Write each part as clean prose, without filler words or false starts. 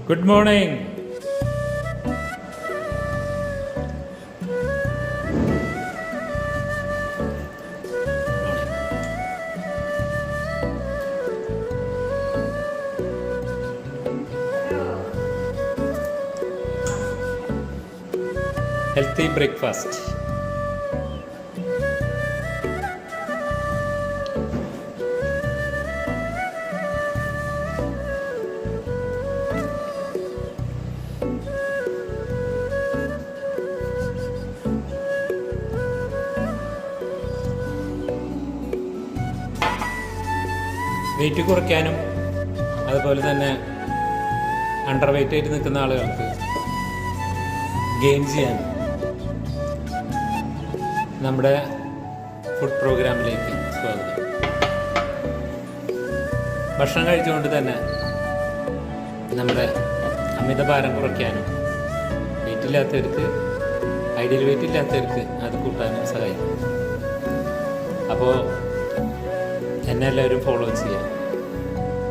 Good morning. Healthy breakfast. Weight കുറയ്ക്കാനും അതുപോലെ തന്നെ അണ്ടർ വെയിറ്റ് ആയിട്ട് നിൽക്കുന്ന ആളുകൾക്ക് ഗെയിൻ ചെയ്യാനും നമ്മുടെ ഫുഡ് പ്രോഗ്രാമിലേക്ക് സ്വാഗതം. ഭക്ഷണം കഴിച്ചുകൊണ്ട് തന്നെ നമ്മുടെ അമിതഭാരം കുറയ്ക്കാനും വെയിറ്റ് ഇല്ലാത്തവർക്ക്, ഐഡിയൽ വെയിറ്റ് ഇല്ലാത്തവർക്ക് അത് കൂട്ടാനും സഹായിക്കും. അപ്പോൾ എന്നെ എല്ലാവരും ഫോളോ ചെയ്യാം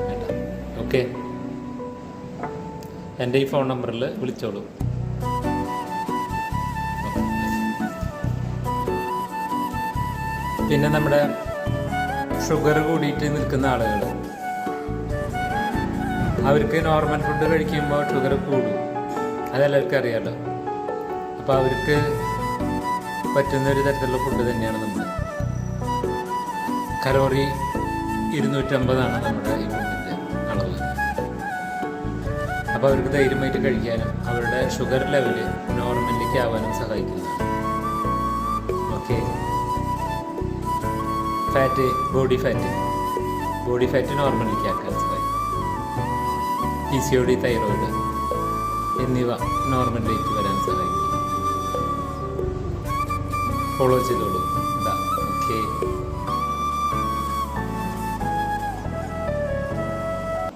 കേട്ടോ. ഓക്കെ, എൻ്റെ ഈ ഫോൺ നമ്പറിൽ വിളിച്ചോളൂ. പിന്നെ നമ്മുടെ ഷുഗർ കൂടിയിട്ട് നിൽക്കുന്ന ആളുകൾ, അവർക്ക് നോർമൽ ഫുഡ് കഴിക്കുമ്പോൾ ഷുഗർ കൂടും, അതെല്ലാവർക്കും അറിയാമല്ലോ. അപ്പോൾ അവർക്ക് പറ്റുന്ന ഒരു തരത്തിലുള്ള ഫുഡ് തന്നെയാണ് നമ്മൾ. കലോറി 250 നമ്മുടെ ഈ ഫുഡിൻ്റെ അളവ്. അപ്പോൾ അവർക്ക് ധൈര്യമായിട്ട് കഴിക്കാനും അവരുടെ ഷുഗർ ലെവല് നോർമലിലേക്ക് ആവാനും സഹായിക്കുന്നതാണ്. ഓക്കെ, ബോഡി ഫാറ്റ് നോർമലിലേക്ക് ആക്കാൻ സഹായിക്കും. PCOD, തൈറോയിഡ് എന്നിവ നോർമലിലേക്ക് വരാൻ സഹായിക്കും. ഫോളോ ചെയ്തോളൂ.